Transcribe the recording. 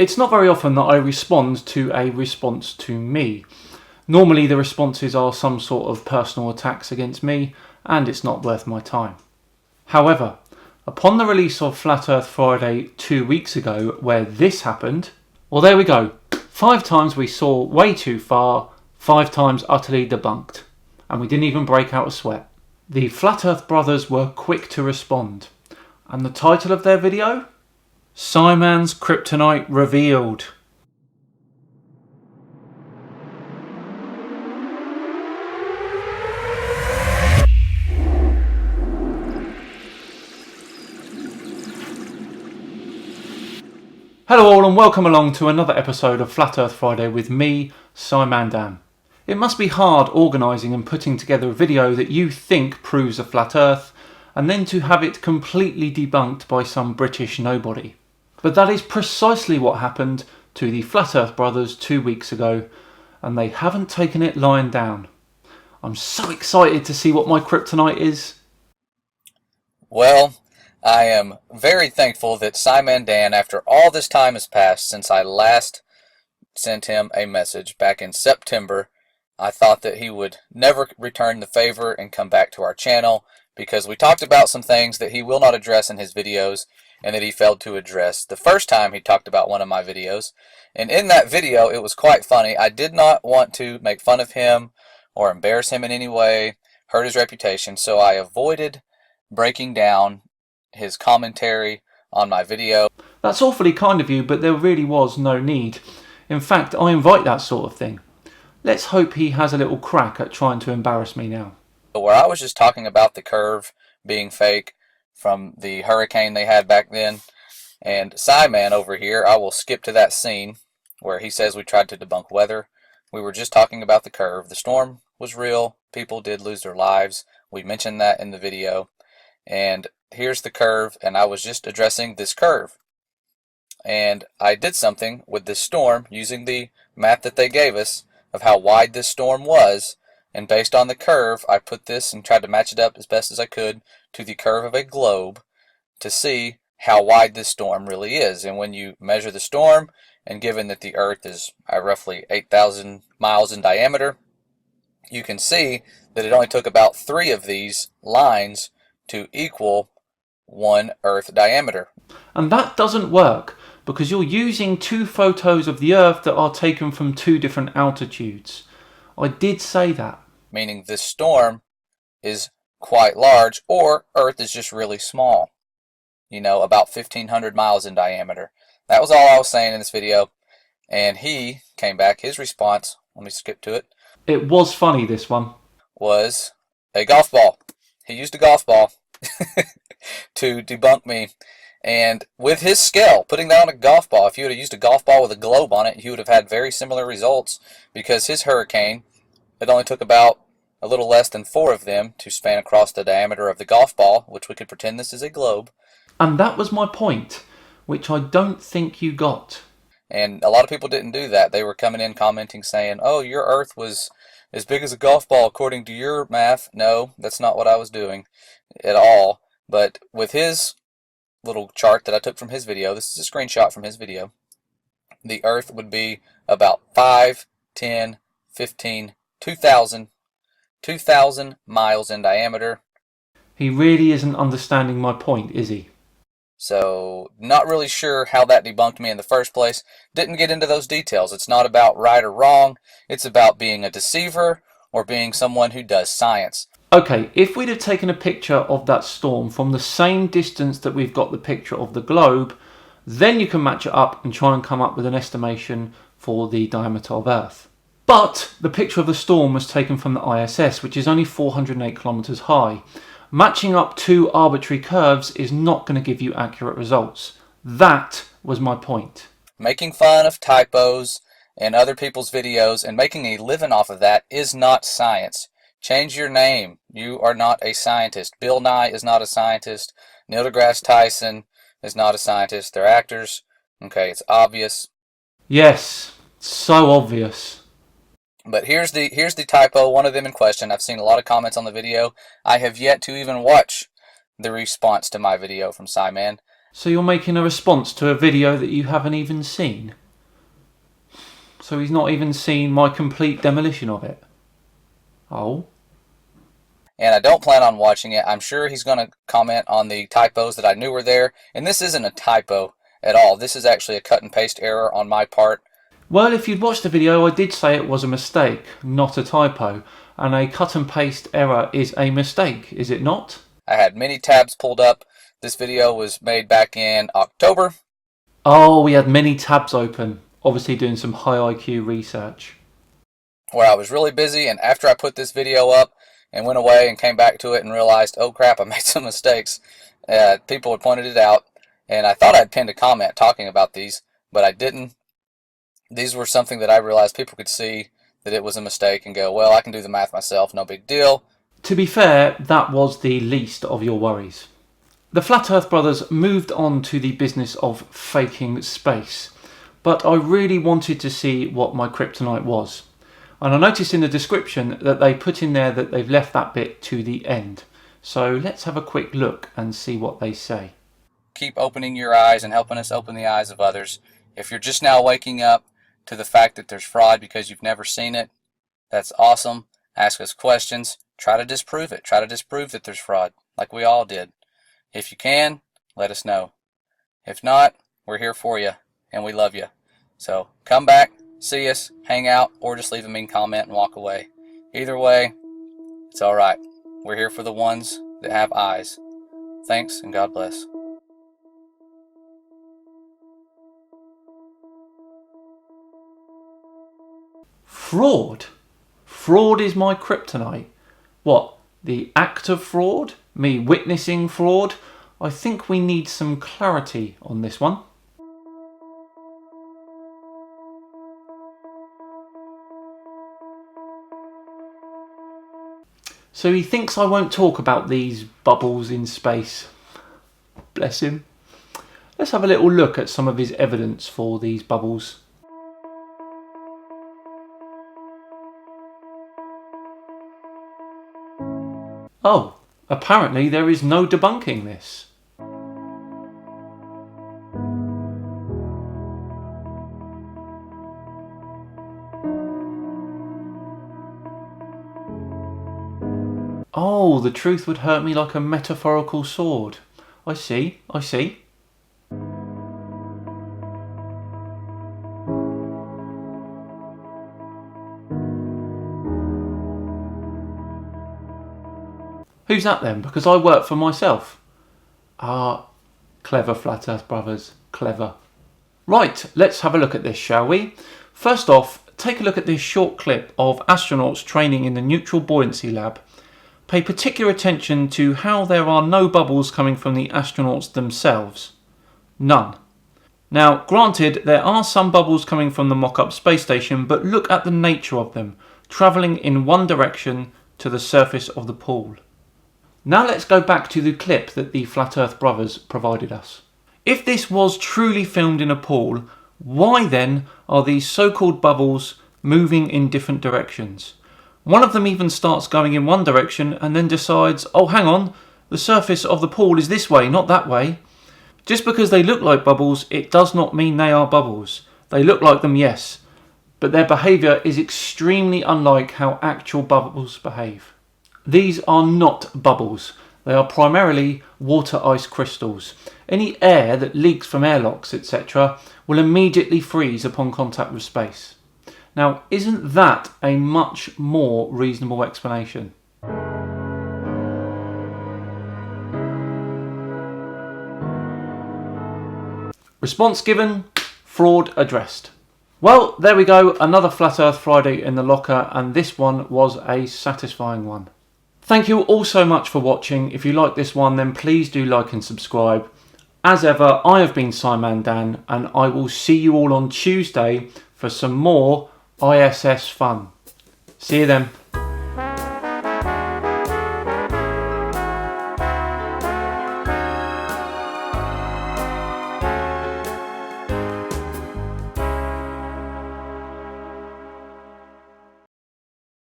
It's not very often that I respond to a response to me. Normally the responses are some sort of personal attacks against me, and it's not worth my time. However, upon the release of Flat Earth Friday 2 weeks ago, where this happened, well, there we go. 5 times we saw way too far, 5 times utterly debunked, and we didn't even break out a sweat. The Flat Earth brothers were quick to respond, and the title of their video? Simon's Kryptonite Revealed. Hello all and welcome along to another episode of Flat Earth Friday with me, Simon. It must be hard organising and putting together a video that you think proves a flat earth and then to have it completely debunked by some British nobody. But that is precisely what happened to the Flat Earth brothers 2 weeks ago, and they haven't taken it lying down. I'm so excited to see what my kryptonite is. Well, I am very thankful that Simon Dan, after all this time has passed since I last sent him a message back in September, I thought that he would never return the favor and come back to our channel because we talked about some things that he will not address in his videos and that he failed to address the first time he talked about one of my videos. And in that video, it was quite funny. I did not want to make fun of him or embarrass him in any way, hurt his reputation, so I avoided breaking down his commentary on my video. That's awfully kind of you, but there really was no need. In fact, I invite that sort of thing. Let's hope he has a little crack at trying to embarrass me now. Where I was just talking about the curve being fake from the hurricane they had back then, and Simon over here, I will skip to that scene where he says we tried to debunk weather. We were just talking about the curve. The storm was real. People did lose their lives. We mentioned that in the video. And here's the curve, and I was just addressing this curve. And I did something with this storm using the map that they gave us of how wide this storm was, and based on the curve, I put this and tried to match it up as best as I could to the curve of a globe to see how wide this storm really is. And when you measure the storm, and given that the Earth is roughly 8,000 miles in diameter, you can see that it only took about 3 of these lines to equal 1 Earth diameter. And that doesn't work because you're using 2 photos of the Earth that are taken from 2 different altitudes. I did say that. Meaning this storm is quite large, or Earth is just really small. You know, about 1,500 miles in diameter. That was all I was saying in this video. And he came back, his response, let me skip to it. It was funny, this one. Was a golf ball. He used a golf ball to debunk me. And with his scale, putting down a golf ball, if you would have used a golf ball with a globe on it, you would have had very similar results because his hurricane, it only took about a little less than 4 of them to span across the diameter of the golf ball, which we could pretend this is a globe. And that was my point, which I don't think you got. And a lot of people didn't do that. They were coming in commenting saying, oh, your Earth was as big as a golf ball according to your math. No, that's not what I was doing at all. But with his little chart that I took from his video, this is a screenshot from his video, the Earth would be about 5, 10, 15, 2,000 miles in diameter. He really isn't understanding my point, is he? So, not really sure how that debunked me in the first place. Didn't get into those details. It's not about right or wrong. It's about being a deceiver or being someone who does science. Okay, if we'd have taken a picture of that storm from the same distance that we've got the picture of the globe, then you can match it up and try and come up with an estimation for the diameter of Earth. But the picture of the storm was taken from the ISS, which is only 408 kilometers high. Matching up 2 arbitrary curves is not going to give you accurate results. That was my point. Making fun of typos in other people's videos and making a living off of that is not science. Change your name. You are not a scientist. Bill Nye is not a scientist. Neil deGrasse Tyson is not a scientist. They're actors. Okay, it's obvious. Yes, so obvious. But here's the typo, one of them in question. I've seen a lot of comments on the video. I have yet to even watch the response to my video from Simon. So you're making a response to a video that you haven't even seen? So he's not even seen my complete demolition of it? Oh. And I don't plan on watching it. I'm sure he's going to comment on the typos that I knew were there. And this isn't a typo at all. This is actually a cut and paste error on my part. Well, if you'd watched the video, I did say it was a mistake, not a typo. And a cut and paste error is a mistake, is it not? I had many tabs pulled up. This video was made back in October. Oh, we had many tabs open. Obviously doing some high IQ research. Where I was really busy, and after I put this video up and went away and came back to it and realized, oh crap, I made some mistakes. People had pointed it out, and I thought I'd pinned a comment talking about these, but I didn't. These were something that I realized people could see that it was a mistake and go, well, I can do the math myself, no big deal. To be fair, that was the least of your worries. The Flat Earth brothers moved on to the business of faking space, but I really wanted to see what my kryptonite was. And I noticed in the description that they put in there that they've left that bit to the end. So let's have a quick look and see what they say. Keep opening your eyes and helping us open the eyes of others. If you're just now waking up to the fact that there's fraud because you've never seen it, that's awesome. Ask us questions. Try to disprove it. Try to disprove that there's fraud, like we all did. If you can, let us know. If not, we're here for you, and we love you. So come back, see us, hang out, or just leave a mean comment and walk away. Either way, it's all right. We're here for the ones that have eyes. Thanks, and God bless. Fraud? Fraud is my kryptonite. What? The act of fraud? Me witnessing fraud? I think we need some clarity on this one. So he thinks I won't talk about these bubbles in space. Bless him. Let's have a little look at some of his evidence for these bubbles. Oh, apparently there is no debunking this. Oh, the truth would hurt me like a metaphorical sword. I see, I see. Who's that then? Because I work for myself. Ah, clever Flat Earth brothers, clever. Right, let's have a look at this, shall we? First off, take a look at this short clip of astronauts training in the neutral buoyancy lab. Pay particular attention to how there are no bubbles coming from the astronauts themselves. None. Now, granted, there are some bubbles coming from the mock-up space station, but look at the nature of them, travelling in one direction to the surface of the pool. Now let's go back to the clip that the Flat Earth brothers provided us. If this was truly filmed in a pool, why then are these so-called bubbles moving in different directions? One of them even starts going in one direction and then decides, oh hang on, the surface of the pool is this way, not that way. Just because they look like bubbles, it does not mean they are bubbles. They look like them, yes, but their behaviour is extremely unlike how actual bubbles behave. These are not bubbles. They are primarily water ice crystals. Any air that leaks from airlocks, etc. will immediately freeze upon contact with space. Now, isn't that a much more reasonable explanation? Response given, fraud addressed. Well, there we go, another Flat Earth Friday in the locker, and this one was a satisfying one. Thank you all so much for watching. If you like this one, then please do like and subscribe. As ever, I have been Simon Dan, and I will see you all on Tuesday for some more ISS fun. See you then.